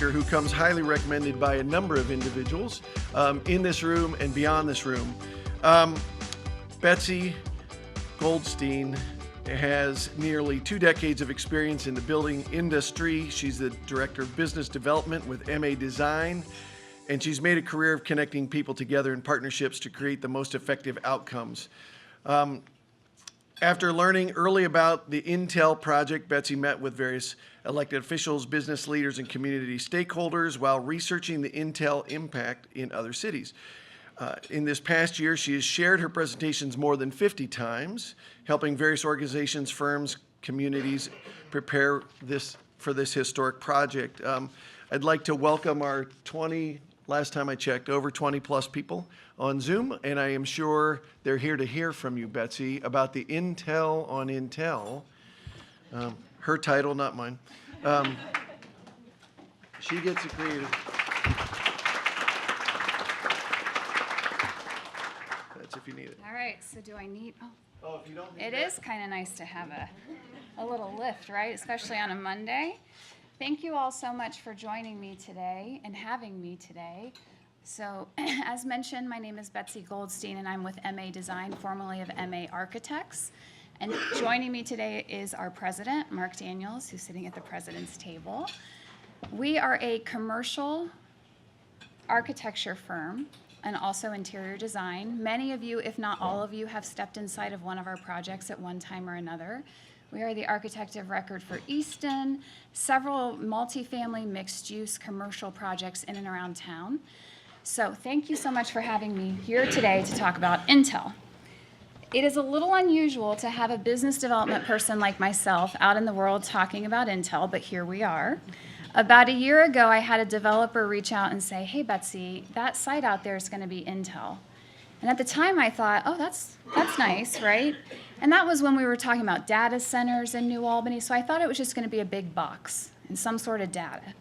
speaker who comes highly recommended by a number of individuals in this room and beyond this room. Betsy Goldstein has nearly 2 decades of experience in the building industry. She's the Director of Business Development with MA Design, and she's made a career of connecting people together in partnerships to create the most effective outcomes. After learning early about the Intel project, Betsy met with various elected officials, business leaders, and community stakeholders while researching the Intel impact in other cities. In this past year, she has shared her presentations more than 50 times, helping various organizations, firms, communities prepare for this historic project. I'd like to welcome our last time I checked, over 20 plus people on Zoom, and I am sure they're here to hear from you, Betsy, about the Intel on Intel. Her title, not mine. She gets it creative. That's if you need it. All right, so do I need, Oh, if you don't need it that. is kind of nice to have a little lift, right? Especially on a Monday. Thank you all so much for joining me today and having me today. So as mentioned, my name is Betsy Goldstein and I'm with MA Design, formerly of MA Architects. And joining me today is our president, Mark Daniels, who's sitting at the president's table. We are a commercial architecture firm and also interior design. Many of you, if not all of you, have stepped inside of one of our projects at one time or another. We are the architect of record for Easton, several multifamily mixed-use commercial projects in and around town. So thank you so much for having me here today to talk about Intel. It is a little unusual to have a business development person like myself out in the world talking about Intel, but here we are. About a year ago, I had a developer reach out and say, hey, Betsy, that site out there is going to be Intel. And at the time, I thought, oh, that's nice, right? And that was when we were talking about data centers in New Albany, so I thought it was just going to be a big box and some sort of data.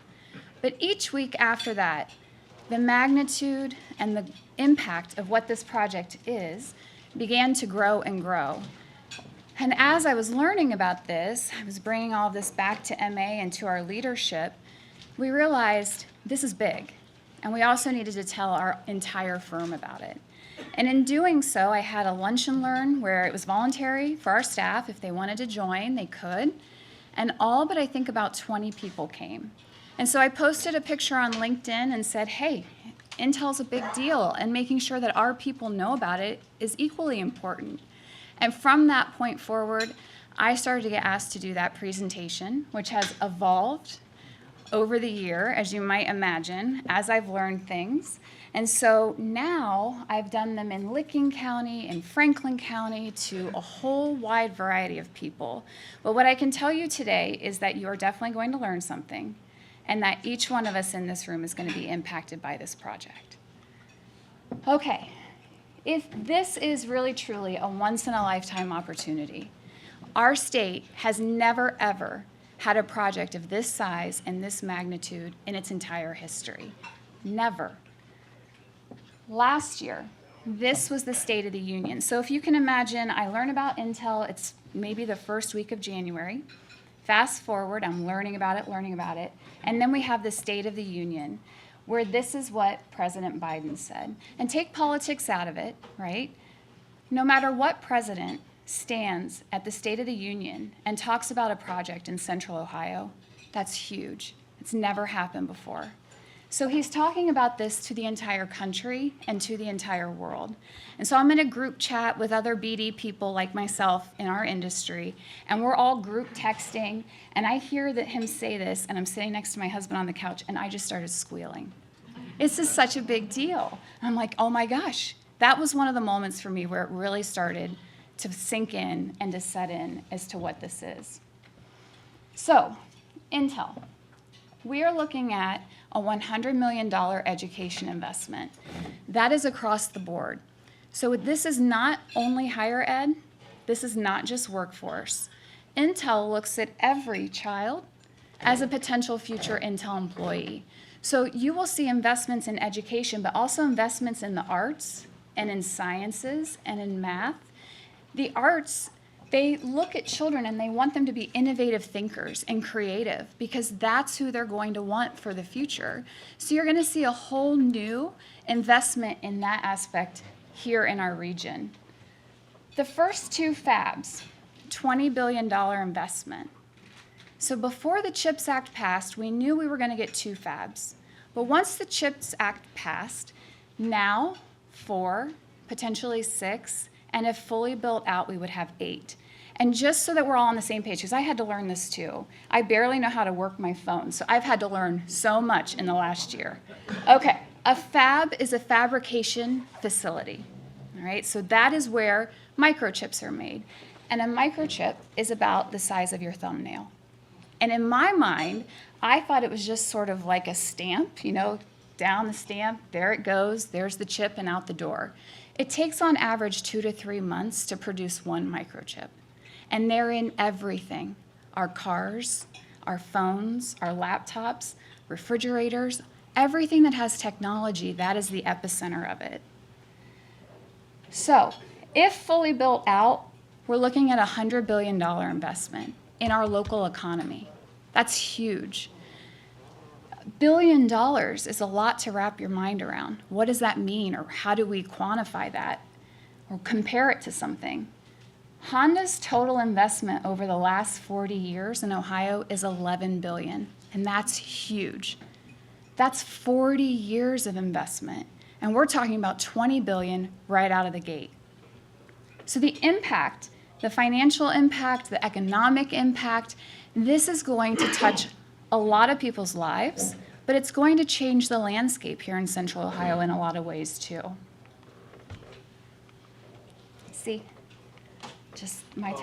But each week after that, the magnitude and the impact of what this project is began to grow and grow. And as I was learning about this, I was bringing all this back to MA and to our leadership, we realized this is big. And we also needed to tell our entire firm about it. And in doing so, I had a lunch and learn where it was voluntary for our staff. If they wanted to join, they could. And all but I think about 20 people came. And so I posted a picture on LinkedIn and said, hey, Intel's a big deal, and making sure that our people know about it is equally important. And from that point forward, I started to get asked to do that presentation, which has evolved over the year, as you might imagine, as I've learned things. And so now I've done them in Licking County, in Franklin County, to a whole wide variety of people. But what I can tell you today is that you are definitely going to learn something, and that each one of us in this room is going to be impacted by this project. Okay, if this is really truly a once-in-a-lifetime opportunity, our state has never, ever had a project of this size and this magnitude in its entire history. Never. Last year, this was the State of the Union. So if you can imagine, I learn about Intel, it's maybe the first week of January. Fast forward, I'm learning about it, and then we have the State of the Union, where this is what President Biden said. And take politics out of it, right? No matter what president stands at the State of the Union and talks about a project in Central Ohio, that's huge. It's never happened before. So he's talking about this to the entire country and to the entire world. And so I'm in a group chat with other BD people like myself in our industry, and we're all group texting, and I hear that him say this, and I'm sitting next to my husband on the couch, and I just started squealing. This is such a big deal. I'm like, oh my gosh. That was one of the moments for me where it really started to sink in and to set in as to what this is. So, Intel. We are looking at a $100 million education investment. That is across the board. So this is not only higher ed, this is not just workforce. Intel looks at every child as a potential future Intel employee. So you will see investments in education, but also investments in the arts and in sciences and in math. The arts They look at children and they want them to be innovative thinkers and creative because that's who they're going to want for the future. So you're going to see a whole new investment in that aspect here in our region. The first two fabs, $20 billion investment. So before the CHIPS Act passed, we knew we were going to get two fabs. But once the CHIPS Act passed, now 4, potentially 6, and if fully built out, we would have 8. And just so that we're all on the same page, because I had to learn this too. I barely know how to work my phone, so I've had to learn so much in the last year. Okay, a fab is a fabrication facility, all right? So that is where microchips are made. And a microchip is about the size of your thumbnail. And in my mind, I thought it was just sort of like a stamp, you know, down the stamp, there it goes, there's the chip and out the door. It takes on average 2 to 3 months to produce one microchip. And they're in everything, our cars, our phones, our laptops, refrigerators, everything that has technology, that is the epicenter of it. So if fully built out, we're looking at a $100 billion investment in our local economy. That's huge. $1 billion is a lot to wrap your mind around. What does that mean, or how do we quantify that or compare it to something? Honda's total investment over the last 40 years in Ohio is $11 billion, and that's huge. That's 40 years of investment, and we're talking about $20 billion right out of the gate. So the impact, the financial impact, the economic impact, this is going to touch a lot of people's lives, but it's going to change the landscape here in Central Ohio in a lot of ways too. See? Just my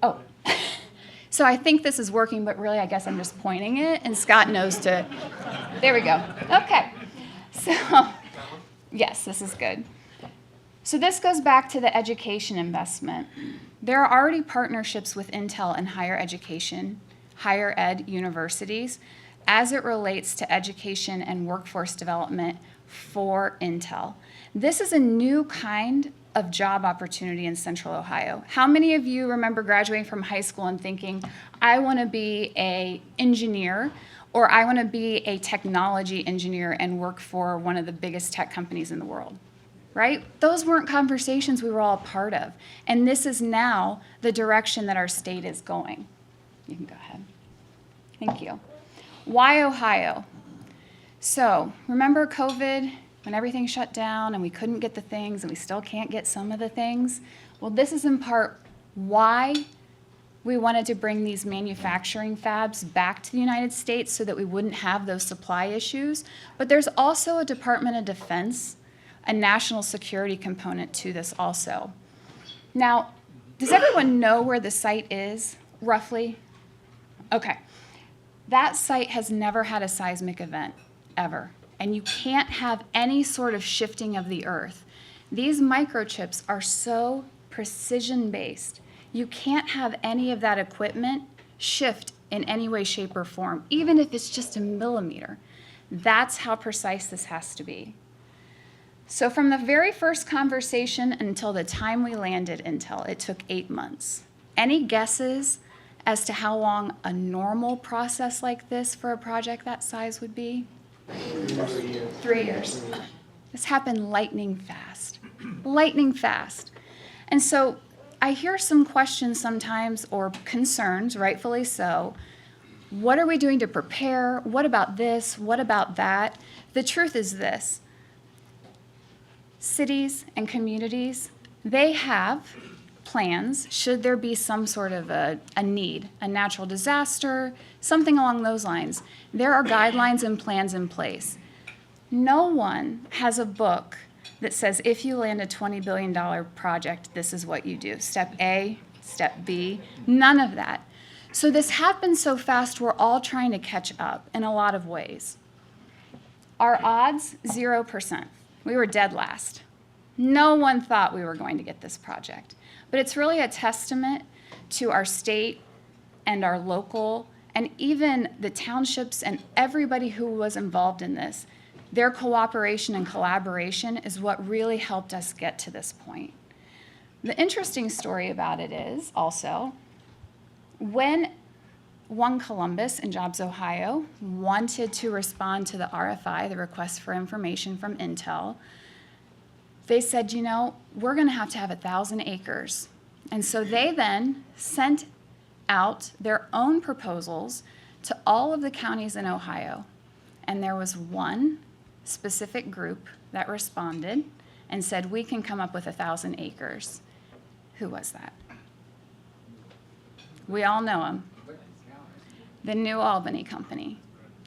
Oh. So I think this is working, but really I guess I'm just pointing it, and Scott knows to, there we go. Okay. So, yes, this is good. So this goes back to the education investment. There are already partnerships with Intel and higher education, higher ed universities, as it relates to education and workforce development for Intel. This is a new kind of job opportunity in Central Ohio. How many of you remember graduating from high school and thinking, I want to be an engineer, or I want to be a technology engineer and work for one of the biggest tech companies in the world? Right? Those weren't conversations we were all a part of. And this is now the direction that our state is going. You can go ahead. Thank you. Why Ohio? So remember COVID, when everything shut down and we couldn't get the things and we still can't get some of the things? Well, this is in part why we wanted to bring these manufacturing fabs back to the United States so that we wouldn't have those supply issues. But there's also a Department of Defense, a national security component to this also. Now, does everyone know where the site is, roughly? Okay. That site has never had a seismic event, ever. And you can't have any sort of shifting of the earth. These microchips are so precision-based. You can't have any of that equipment shift in any way, shape, or form, even if it's just a millimeter. That's how precise this has to be. So from the very first conversation until the time we landed Intel, it took 8 months. Any guesses as to how long a normal process like this for a project that size would be? 3 years. This happened lightning fast. Lightning fast. And so I hear some questions sometimes, or concerns, rightfully so. What are we doing to prepare? What about this? What about that? The truth is this. Cities and communities, they have plans should there be some sort of a need, a natural disaster, something along those lines. There are guidelines and plans in place. No one has a book that says if you land a $20 billion project, this is what you do. Step A, step B, none of that. So this happened so fast, we're all trying to catch up in a lot of ways. Our odds, 0%. We were dead last. No one thought we were going to get this project. But it's really a testament to our state and our local and even the townships and everybody who was involved in this. Their cooperation and collaboration is what really helped us get to this point. The interesting story about it is also when One Columbus and Jobs Ohio wanted to respond to the RFI, the request for information from Intel, they said, you know, we're going to have 1,000 acres. And so they then sent out their own proposals to all of the counties in Ohio. And there was one specific group that responded and said, we can come up with 1,000 acres. Who was that? We all know him. The New Albany Company,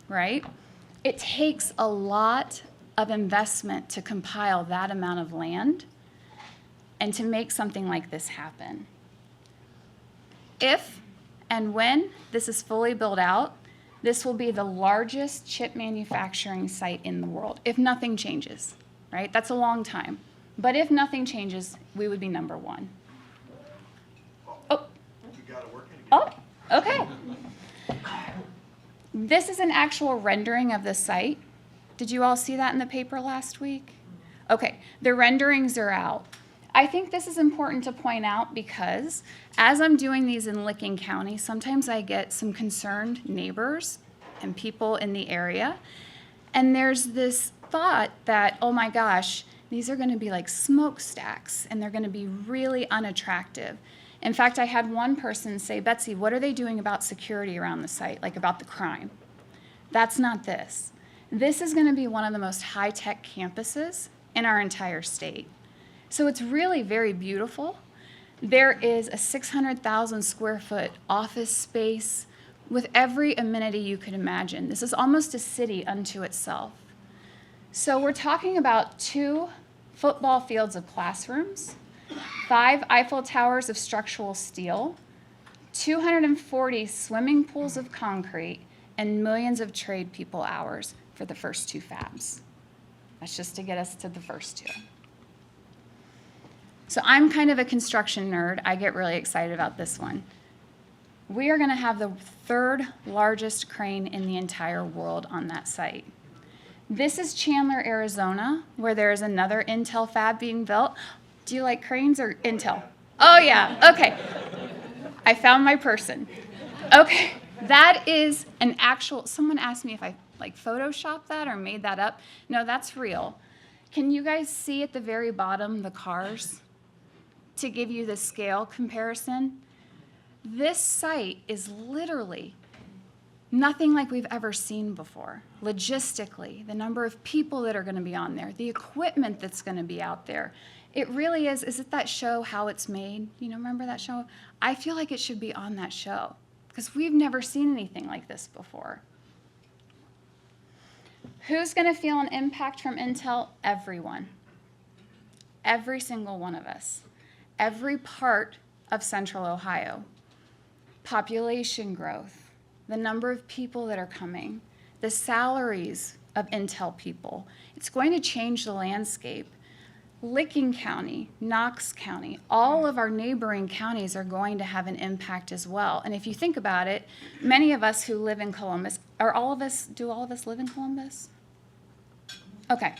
right? It takes a lot of investment to compile that amount of land and to make something like this happen. If and when this is fully built out, this will be the largest chip manufacturing site in the world, if nothing changes, right? That's a long time. But if nothing changes, we would be number one. Oh. You got it working again. Oh, okay. This is an actual rendering of the site. Did you all see that in the paper last week? Okay, the renderings are out. I think this is important to point out because as I'm doing these in Licking County, sometimes I get some concerned neighbors and people in the area. And there's this thought that, oh my gosh, these are going to be like smokestacks and they're going to be really unattractive. In fact, I had one person say, Betsy, what are they doing about security around the site, like about the crime? That's not this. This is going to be one of the most high-tech campuses in our entire state. So it's really very beautiful. There is a 600,000 square foot office space with every amenity you could imagine. This is almost a city unto itself. So we're talking about 2 football fields of classrooms, 5 Eiffel Towers of structural steel, 240 swimming pools of concrete, and millions of trade people hours for the first 2 fabs. That's just to get us to the first 2. So I'm kind of a construction nerd. I get really excited about this one. We are going to have the 3rd largest crane in the entire world on that site. This is Chandler, Arizona, where there is another Intel fab being built. Do you like cranes or Intel? Oh, yeah. Okay. I found my person. Okay. That is an actual, someone asked me if I like photoshopped that or made that up. No, that's real. Can you guys see at the very bottom the cars? To give you the scale comparison, this site is literally nothing like we've ever seen before. Logistically, the number of people that are going to be on there, the equipment that's going to be out there. It really is it that show, How It's Made? You know, remember that show? I feel like it should be on that show because we've never seen anything like this before. Who's going to feel an impact from Intel? Everyone. Every single one of us. Every part of Central Ohio. Population growth, the number of people that are coming, the salaries of Intel people. It's going to change the landscape. Licking County, Knox County, all of our neighboring counties are going to have an impact as well. And if you think about it, many of us who live in Columbus, do all of us live in Columbus? Okay.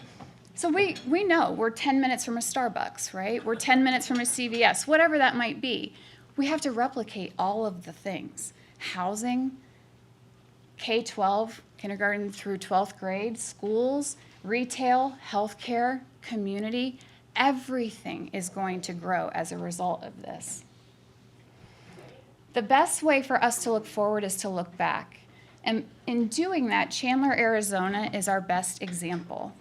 So we know we're 10 minutes from a Starbucks, right? We're 10 minutes from a CVS, whatever that might be. We have to replicate all of the things. Housing, K-12, kindergarten through 12th grade, schools, retail, healthcare, community, everything is going to grow as a result of this. The best way for us to look forward is to look back. And in doing that, Chandler, Arizona is our best example.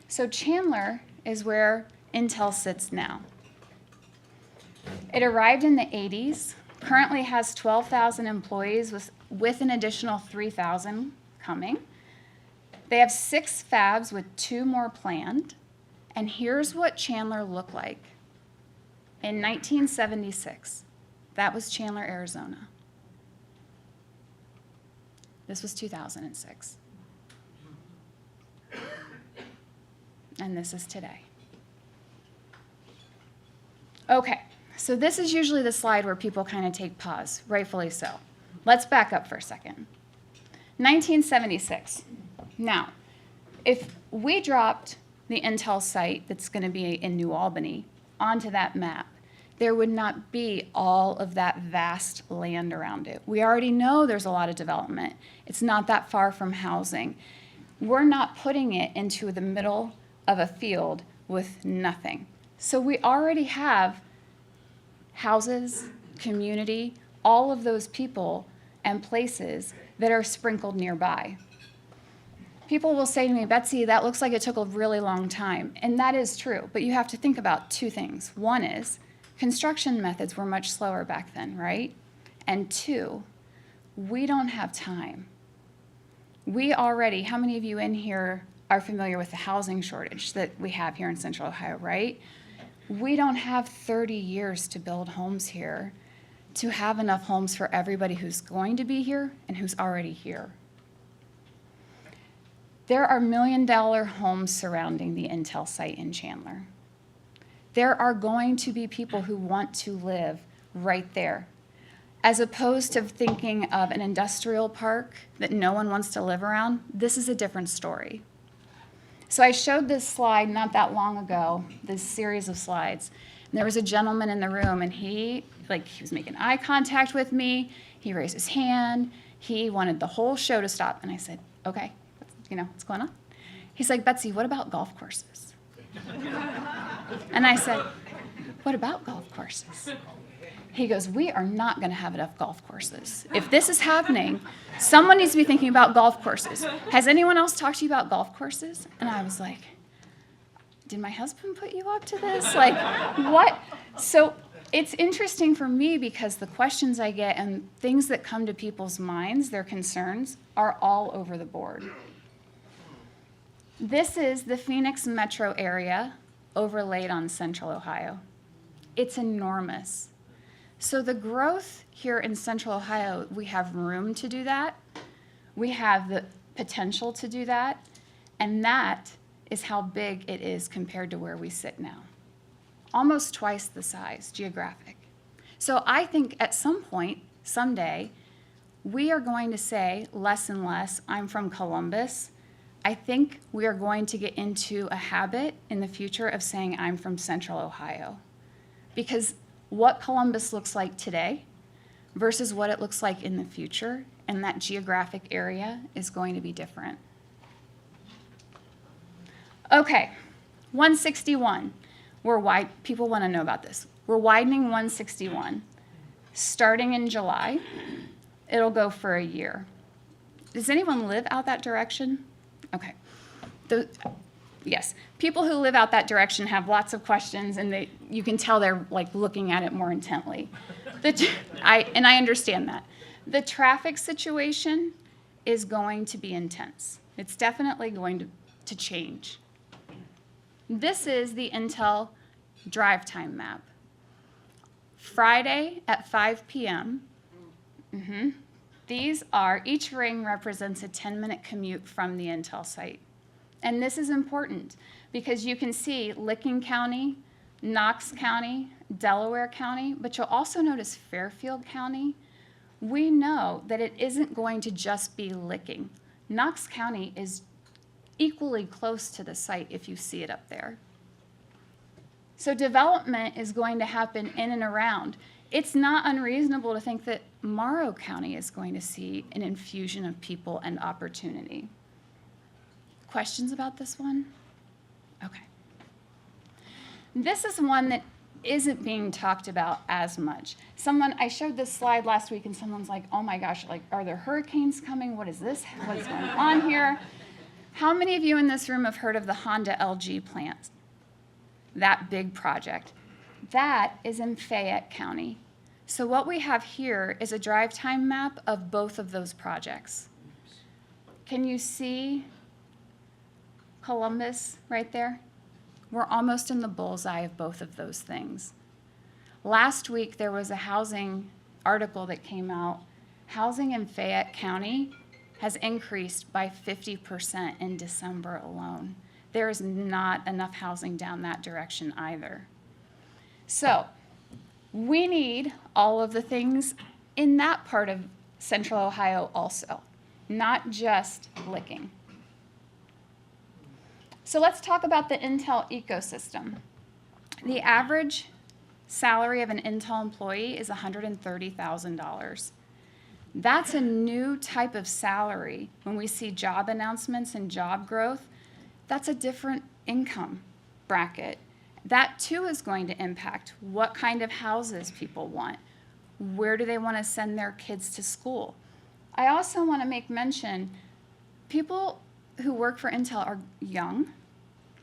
So Chandler is where Intel sits now. It arrived in the 80s, currently has 12,000 employees with an additional 3,000 coming. They have 6 fabs with 2 more planned. And here's what Chandler looked like. In 1976, that was Chandler, Arizona. This was 2006. And this is today. Okay, so this is usually the slide where people kind of take pause, rightfully so. Let's back up for a second. 1976. Now, if we dropped the Intel site that's going to be in New Albany onto that map, there would not be all of that vast land around it. We already know there's a lot of development. It's not that far from housing. We're not putting it into the middle of a field with nothing. So we already have houses, community, all of those people and places that are sprinkled nearby. People will say to me, Betsy, that looks like it took a really long time. And that is true, but you have to think about two things. One is, construction methods were much slower back then, right? And two, we don't have time. We already, how many of you in here are familiar with the housing shortage that we have here in Central Ohio, right? We don't have 30 years to build homes here, to have enough homes for everybody who's going to be here and who's already here. There are $1 million homes surrounding the Intel site in Chandler. There are going to be people who want to live right there, as opposed to thinking of an industrial park that no one wants to live around. This is a different story. So I showed this slide not that long ago, this series of slides. And there was a gentleman in the room, and he was making eye contact with me. He raised his hand. He wanted the whole show to stop. And I said, okay, what's going on? He's like, Betsy, what about golf courses? And I said, what about golf courses? He goes, we are not going to have enough golf courses. If this is happening, someone needs to be thinking about golf courses. Has anyone else talked to you about golf courses? And I was like, did my husband put you up to this? Like, what? So it's interesting for me because the questions I get and things that come to people's minds, their concerns, are all over the board. This is the Phoenix metro area overlaid on Central Ohio. It's enormous. So the growth here in Central Ohio, we have room to do that. We have the potential to do that. And that is how big it is compared to where we sit now. Almost twice the size, geographic. So I think at some point, someday, we are going to say less and less, I'm from Columbus. I think we are going to get into a habit in the future of saying I'm from Central Ohio. Because what Columbus looks like today versus what it looks like in the future, and that geographic area is going to be different. Okay, 161. People want to know about this. We're widening 161. Starting in July, it'll go for a year. Does anyone live out that direction? Okay. Yes, people who live out that direction have lots of questions, and you can tell they're looking at it more intently. I understand that. The traffic situation is going to be intense. It's definitely going to change. This is the Intel drive time map. Friday at 5 p.m. Each ring represents a 10-minute commute from the Intel site. And this is important because you can see Licking County, Knox County, Delaware County, but you'll also notice Fairfield County. We know that it isn't going to just be Licking. Knox County is equally close to the site if you see it up there. So development is going to happen in and around. It's not unreasonable to think that Morrow County is going to see an infusion of people and opportunity. Questions about this one? Okay. This is one that isn't being talked about as much. I showed this slide last week and someone's like, oh my gosh, are there hurricanes coming? What is this? What is going on here? How many of you in this room have heard of the Honda LG plant? That big project. That is in Fayette County. So what we have here is a drive time map of both of those projects. Can you see Columbus right there? We're almost in the bullseye of both of those things. Last week, there was a housing article that came out. Housing in Fayette County has increased by 50% in December alone. There is not enough housing down that direction either. So we need all of the things in that part of Central Ohio also, not just Licking. So let's talk about the Intel ecosystem. The average salary of an Intel employee is $130,000. That's a new type of salary. When we see job announcements and job growth, that's a different income bracket. That too is going to impact what kind of houses people want. Where do they want to send their kids to school? I also want to make mention, people who work for Intel are young,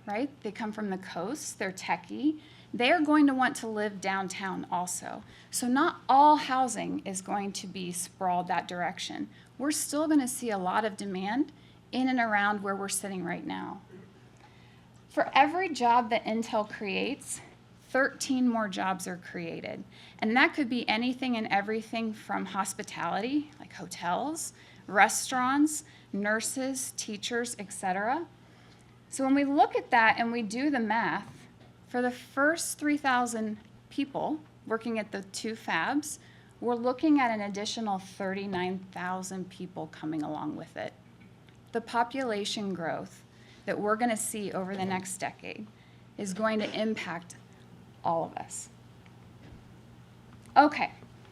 right? They come from the coast, they're techie. They are going to want to live downtown also. So not all housing is going to be sprawled that direction. We're still going to see a lot of demand in and around where we're sitting right now. For every job that Intel creates, 13 more jobs are created. And that could be anything and everything from hospitality, like hotels, restaurants, nurses, teachers, etc. So when we look at that and we do the math, for the first 3,000 people working at the two fabs, we're looking at an additional 39,000 people coming along with it. The population growth that we're going to see over the next decade is going to impact all of us. Okay,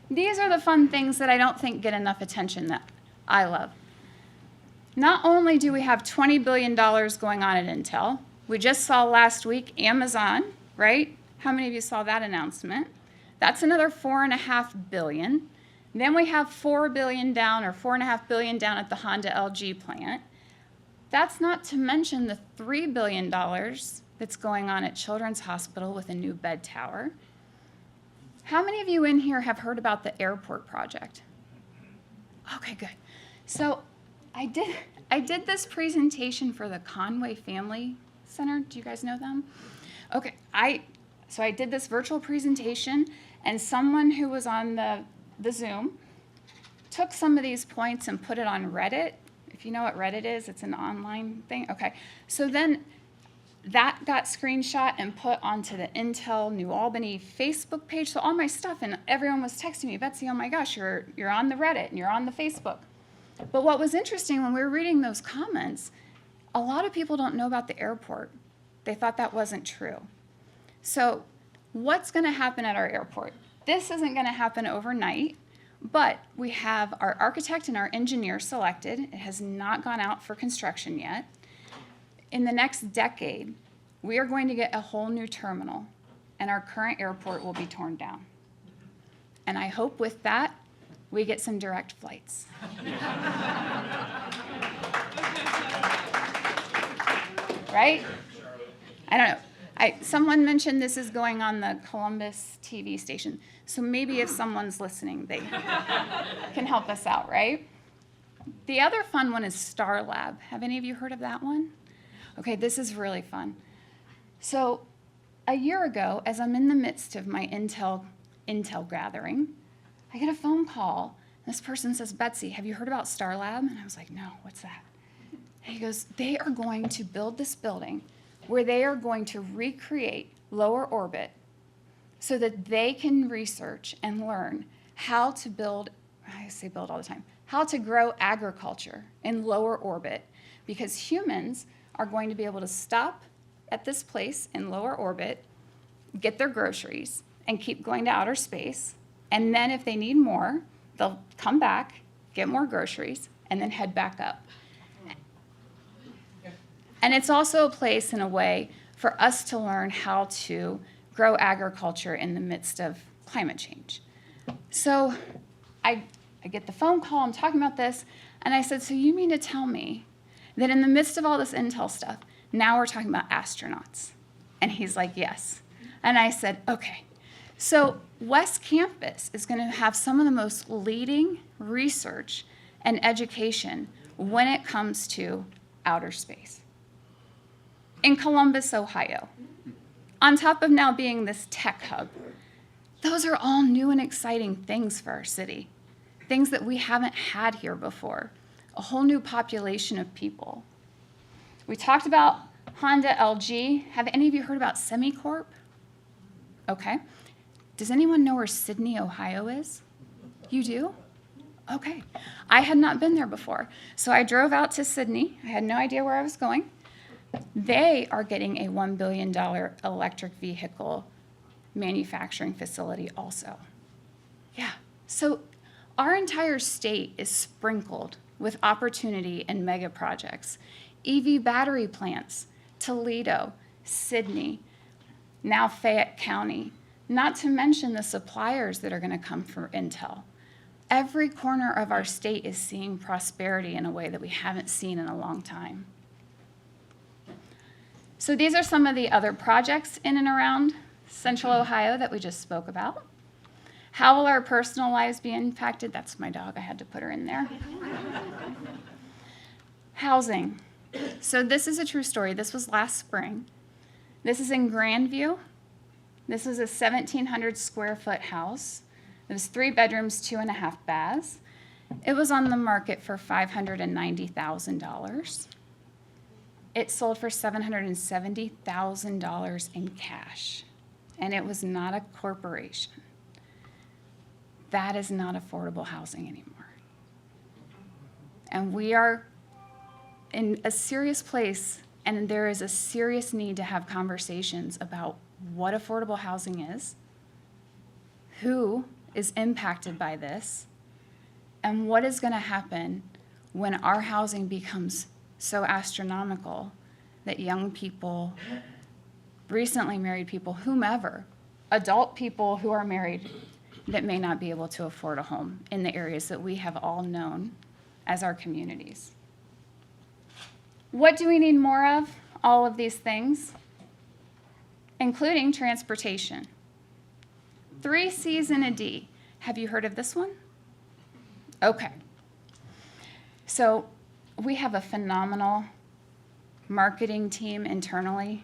these are the fun things that I don't think get enough attention that I love. Not only do we have $20 billion going on at Intel, we just saw last week Amazon, right? How many of you saw that announcement? That's another $4.5 billion. Then we have $4 billion down or $4.5 billion down at the Honda LG plant. That's not to mention the $3 billion that's going on at Children's Hospital with a new bed tower. How many of you in here have heard about the airport project? Okay, good. So I did this presentation for the Conway Family Center. Do you guys know them? Okay, so I did this virtual presentation, and someone who was on the Zoom took some of these points and put it on Reddit. If you know what Reddit is, it's an online thing. Okay, so then that got screenshot and put onto the Intel New Albany Facebook page. So all my stuff, and everyone was texting me, Betsy, oh my gosh, you're on the Reddit and you're on the Facebook. But what was interesting when we were reading those comments, a lot of people don't know about the airport. They thought that wasn't true. So what's going to happen at our airport? This isn't going to happen overnight, but we have our architect and our engineer selected. It has not gone out for construction yet. In the next decade, we are going to get a whole new terminal, and our current airport will be torn down. And I hope with that, we get some direct flights. Right? I don't know. Someone mentioned this is going on the Columbus TV station. So maybe if someone's listening, they can help us out, right? The other fun one is Star Lab. Have any of you heard of that one? Okay, this is really fun. So a year ago, as I'm in the midst of my Intel gathering, I get a phone call. This person says, Betsy, have you heard about Star Lab? And I was like, no, what's that? And he goes, they are going to build this building where they are going to recreate lower orbit so that they can research and learn how to build, I say build all the time, how to grow agriculture in lower orbit, because humans are going to be able to stop at this place in lower orbit, get their groceries, and keep going to outer space. And then if they need more, they'll come back, get more groceries, and then head back up. And it's also a place, in a way, for us to learn how to grow agriculture in the midst of climate change. So I get the phone call, I'm talking about this, and I said, so you mean to tell me that in the midst of all this Intel stuff, now we're talking about astronauts? And he's like, yes. And I said, okay. So West Campus is going to have some of the most leading research and education when it comes to outer space. In Columbus, Ohio. On top of now being this tech hub, those are all new and exciting things for our city. Things that we haven't had here before. A whole new population of people. We talked about Honda LG. Have any of you heard about SemiCorp? Okay. Does anyone know where Sydney, Ohio is? You do? Okay. I had not been there before. So I drove out to Sydney. I had no idea where I was going. They are getting a $1 billion electric vehicle manufacturing facility also. Yeah, so our entire state is sprinkled with opportunity and mega projects. EV battery plants, Toledo, Sydney, now Fayette County, not to mention the suppliers that are going to come for Intel. Every corner of our state is seeing prosperity in a way that we haven't seen in a long time. So these are some of the other projects in and around Central Ohio that we just spoke about. How will our personal lives be impacted? That's my dog, I had to put her in there. Housing. So this is a true story. This was last spring. This is in Grandview. This was a 1,700 square foot house. It was 3 bedrooms, 2.5 baths. It was on the market for $590,000. It sold for $770,000 in cash, and it was not a corporation. That is not affordable housing anymore. And we are in a serious place, and there is a serious need to have conversations about what affordable housing is, who is impacted by this, and what is going to happen when our housing becomes so astronomical that young people, recently married people, whomever, adult people who are married, that may not be able to afford a home in the areas that we have all known as our communities. What do we need more of? All of these things, including transportation. 3 C's and a D. Have you heard of this one? Okay. So we have a phenomenal marketing team internally,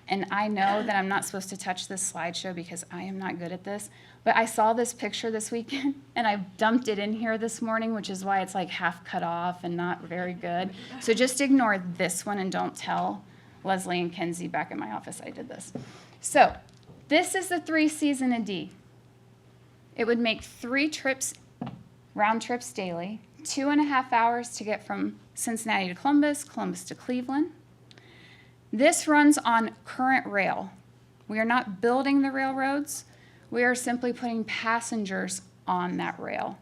and I know that I'm not supposed to touch this slideshow because I am not good at this, but I saw this picture this weekend, and I dumped it in here this morning, which is why it's like half cut off and not very good. So just ignore this one and don't tell Leslie and Kenzie back in my office I did this. So this is the 3 C's and a D. It would make 3 trips, round trips daily, 2.5 hours to get from Cincinnati to Columbus, Columbus to Cleveland. This runs on current rail. We are not building the railroads. We are simply putting passengers on that rail.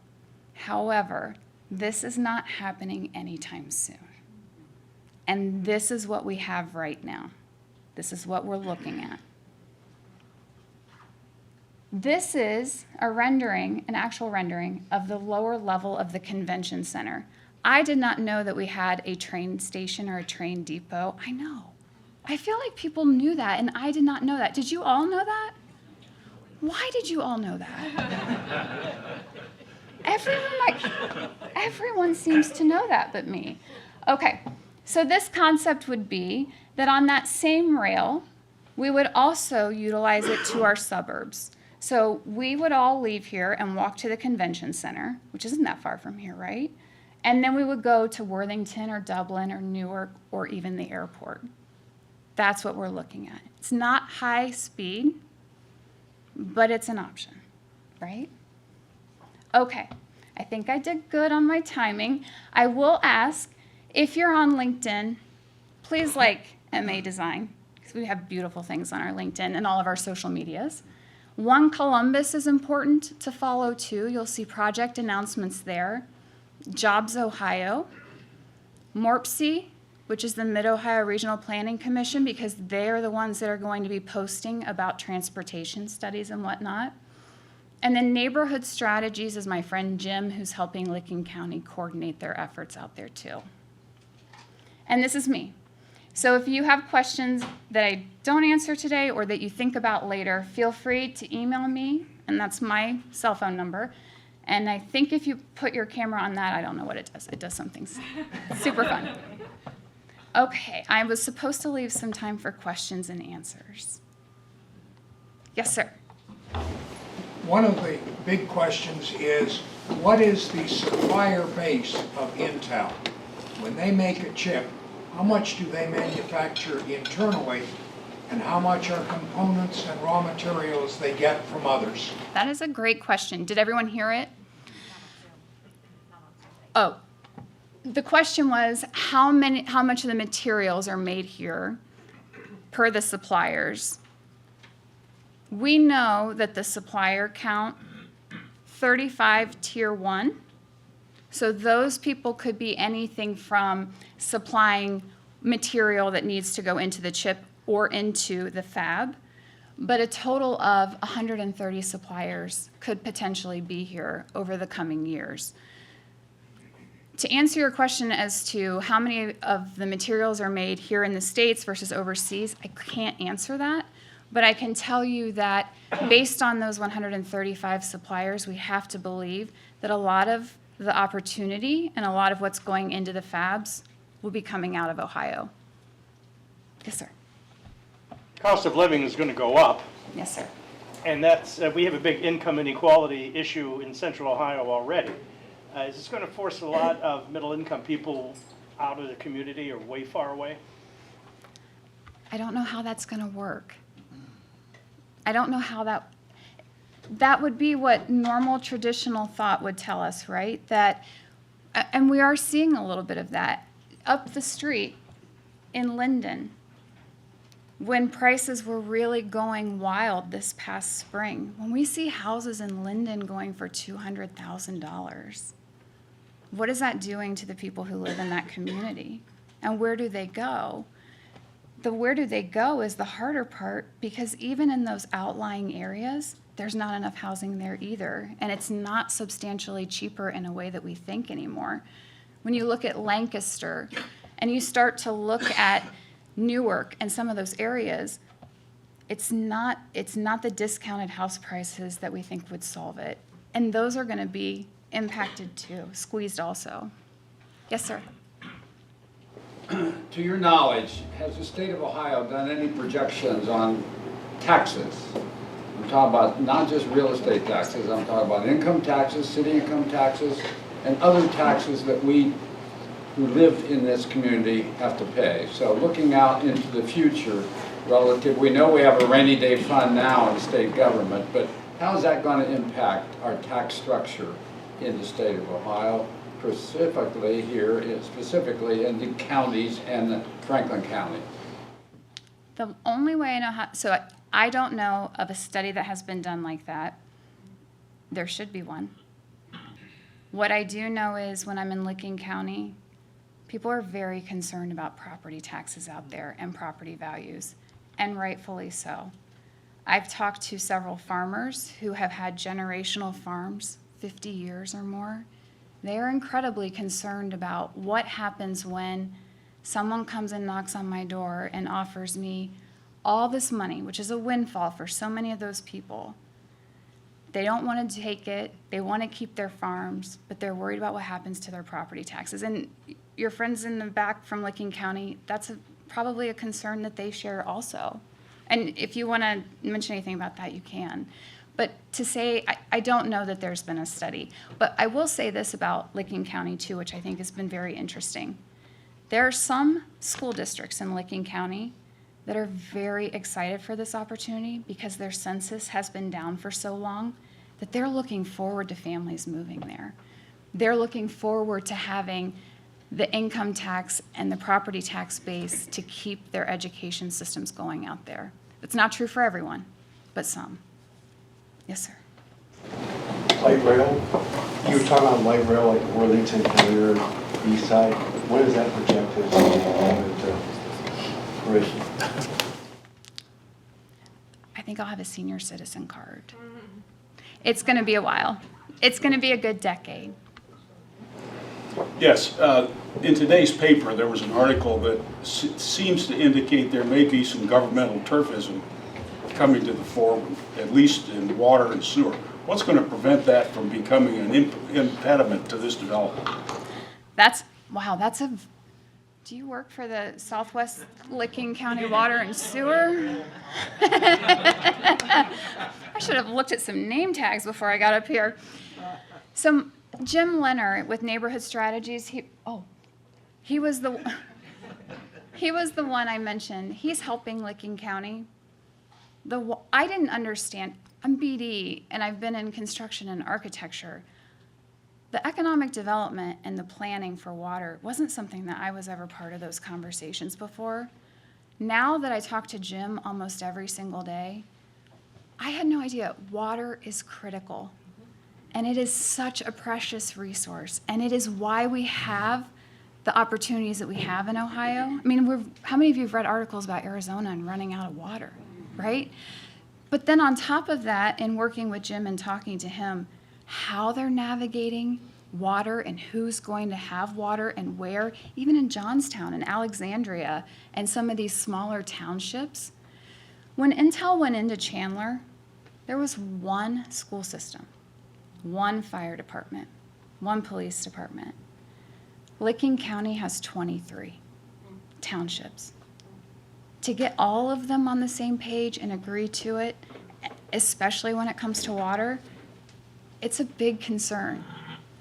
However, this is not happening anytime soon. And this is what we have right now. This is what we're looking at. This is a rendering, an actual rendering of the lower level of the convention center. I did not know that we had a train station or a train depot. I know. I feel like people knew that, and I did not know that. Did you all know that? Why did you all know that? Everyone seems to know that but me. Okay, so this concept would be that on that same rail, we would also utilize it to our suburbs. So we would all leave here and walk to the convention center, which isn't that far from here, right? And then we would go to Worthington or Dublin or Newark or even the airport. That's what we're looking at. It's not high speed, but it's an option, right? Okay, I think I did good on my timing. I will ask, if you're on LinkedIn, please like MA Design, because we have beautiful things on our LinkedIn and all of our social medias. One Columbus is important to follow too. You'll see project announcements there. Jobs Ohio, MORPC, which is the Mid-Ohio Regional Planning Commission, because they're the ones that are going to be posting about transportation studies and whatnot. And then Neighborhood Strategies is my friend Jim, who's helping Licking County coordinate their efforts out there too. And this is me. So if you have questions that I don't answer today or that you think about later, feel free to email me, and that's my cell phone number. And I think if you put your camera on that, I don't know what it does. It does something super fun. Okay, I was supposed to leave some time for questions and answers. Yes, sir. One of the big questions is, what is the supplier base of Intel? When they make a chip, how much do they manufacture internally, and how much are components and raw materials they get from others? That is a great question. Did everyone hear it? Oh, the question was how much of the materials are made here per the suppliers We know that the supplier count, 35 tier 1. So those people could be anything from supplying material that needs to go into the chip or into the fab. But a total of 130 suppliers could potentially be here over the coming years. To answer your question as to how many of the materials are made here in the States versus overseas, I can't answer that. But I can tell you that based on those 135 suppliers, we have to believe that a lot of the opportunity and a lot of what's going into the fabs will be coming out of Ohio. Yes, sir. Cost of living is going to go up, Yes, sir. and that's, we have a big income inequality issue in central Ohio already. Is this going to force a lot of middle-income people out of the community or way far away? I don't know how that's going to work. I don't know how that would be what normal traditional thought would tell us, right? That, and we are seeing a little bit of that. Up the street in Linden, when prices were really going wild this past spring, when we see houses in Linden going for $200,000, what is that doing to the people who live in that community? And where do they go? The where do they go is the harder part, because even in those outlying areas, there's not enough housing there either. And it's not substantially cheaper in a way that we think anymore. When you look at Lancaster and you start to look at Newark and some of those areas, it's not the discounted house prices that we think would solve it. And those are going to be impacted too, squeezed also. Yes, sir. To your knowledge, has the state of Ohio done any projections on taxes? I'm talking about not just real estate taxes, I'm talking about income taxes, city income taxes, and other taxes that we who live in this community have to pay. So looking out into the future relative, we know we have a rainy day fund now in the state government, but how is that going to impact our tax structure in the state of Ohio? Specifically here, specifically in the counties and Franklin County. The only way I know how, so I don't know of a study that has been done like that. There should be one. What I do know is when I'm in Licking County, people are very concerned about property taxes out there and property values, and rightfully so. I've talked to several farmers who have had generational farms, 50 years or more. They are incredibly concerned about what happens when someone comes and knocks on my door and offers me all this money, which is a windfall for so many of those people. They don't want to take it. They want to keep their farms, but they're worried about what happens to their property taxes. And your friends in the back from Licking County, that's probably a concern that they share also. And if you want to mention anything about that, you can. But to say, I don't know that there's been a study. But I will say this about Licking County too, which I think has been very interesting. There are some school districts in Licking County that are very excited for this opportunity because their census has been down for so long that they're looking forward to families moving there. They're looking forward to having the income tax and the property tax base to keep their education systems going out there. It's not true for everyone, but some. Yes, sir. Light rail, you were talking about light rail, like Worthington County or east side. When is that projected to come into fruition? I think I'll have a senior citizen card. It's going to be a while. It's going to be a good decade. Yes, in today's paper, there was an article that seems to indicate there may be some governmental turfism coming to the fore, at least in water and sewer. What's going to prevent that from becoming an impediment to this development? Wow, do you work for the Southwest Licking County Water and Sewer? I should have looked at some name tags before I got up here. So Jim Leonard with Neighborhood Strategies, he was the one I mentioned. He's helping Licking County. I didn't understand. I'm BD, and I've been in construction and architecture. The economic development and the planning for water wasn't something that I was ever part of those conversations before. Now that I talk to Jim almost every single day, I had no idea. Water is critical. And it is such a precious resource. And it is why we have the opportunities that we have in Ohio. I mean, how many of you have read articles about Arizona and running out of water, right? But then on top of that, in working with Jim and talking to him, how they're navigating water and who's going to have water and where, even in Johnstown and Alexandria and some of these smaller townships. When Intel went into Chandler, there was one school system, one fire department, one police department. Licking County has 23 townships. To get all of them on the same page and agree to it, especially when it comes to water, it's a big concern.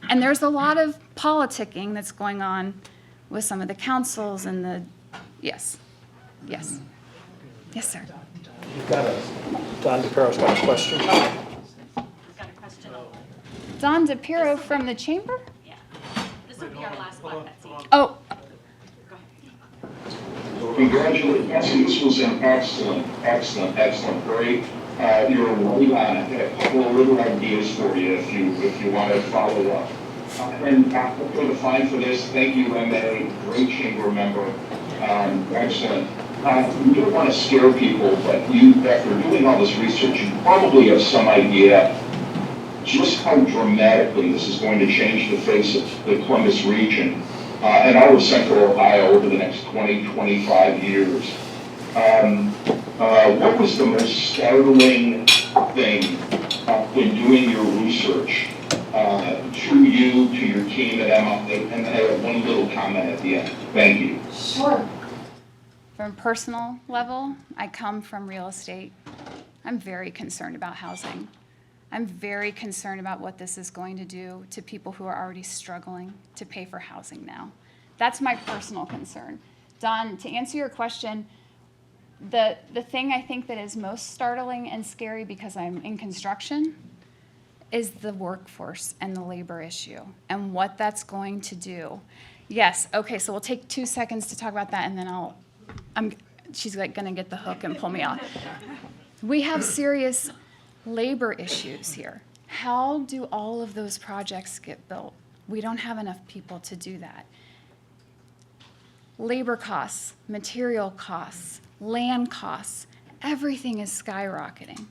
And there's a lot of politicking that's going on with some of the councils and the, yes, sir. Don DePiro's got a question. Don DePiro from the chamber? Yeah. This will be our last one, Betsy. Oh, Congratulations, Betsy. This was an excellent, great. You're right on it. A couple of little ideas for you if you want to follow up. And for the fine for this, thank you, MA, great chamber member. Excellent. You don't want to scare people, but after doing all this research, you probably have some idea just how dramatically this is going to change the face of the Columbus region and all of Central Ohio over the next 20, 25 years. What was the most startling thing in doing your research to you, to your team at Emma? And I have one little comment at the end. Thank you. sure. From a personal level, I come from real estate. I'm very concerned about housing. I'm very concerned about what this is going to do to people who are already struggling to pay for housing now. That's my personal concern. Don, to answer your question, the thing I think that is most startling and scary because I'm in construction is the workforce and the labor issue and what that's going to do. Yes, okay, so we'll take 2 seconds to talk about that and then she's like gonna get the hook and pull me off. We have serious labor issues here. How do all of those projects get built? We don't have enough people to do that. Labor costs, material costs, land costs, everything is skyrocketing.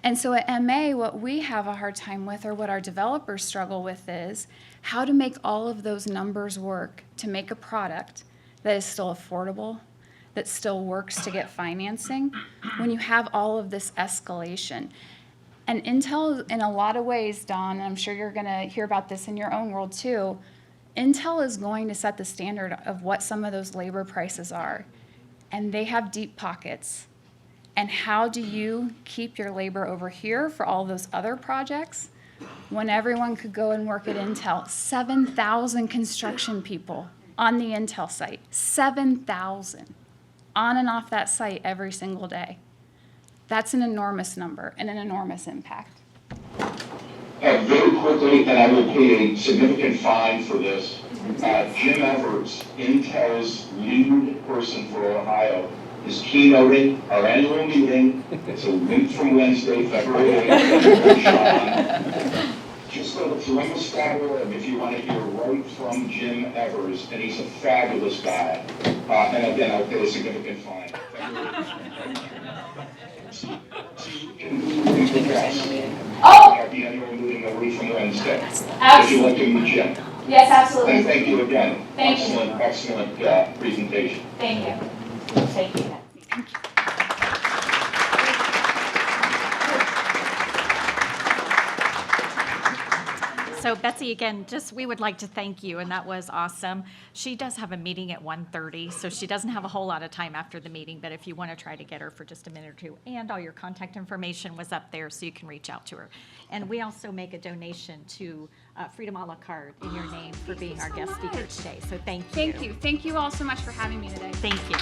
And so at MA, what we have a hard time with, or what our developers struggle with, is how to make all of those numbers work to make a product that is still affordable, that still works to get financing, when you have all of this escalation. And Intel, in a lot of ways, Don, and I'm sure you're gonna hear about this in your own world too, Intel is going to set the standard of what some of those labor prices are. And they have deep pockets. And how do you keep your labor over here for all those other projects when everyone could go and work at Intel? 7,000 construction people on the Intel site, 7,000 on and off that site every single day. That's an enormous number and an enormous impact. Very quickly, and I will pay a significant fine for this, Jim Evers, Intel's lead person for Ohio, is keynoting our annual meeting. It's a week from Wednesday, February 8th. Just go to Columbus.org if you want to hear right from Jim Evers, and he's a fabulous guy. And again, I'll pay a significant fine. Oh! At the annual meeting a week from Wednesday. Absolutely. If you like to meet Jim. Yes, absolutely. And thank you again. Thank you. Excellent presentation. Thank you. Thank you. Thank you. So Betsy, again, we would like to thank you, and that was awesome. She does have a meeting at 1:30, so she doesn't have a whole lot of time after the meeting, but if you want to try to get her for just a minute or two, and all your contact information was up there, so you can reach out to her. And we also make a donation to Freedom a la carte in your name for being our guest speaker today, so thank you. Thank you. Thank you all so much for having me today. Thank you.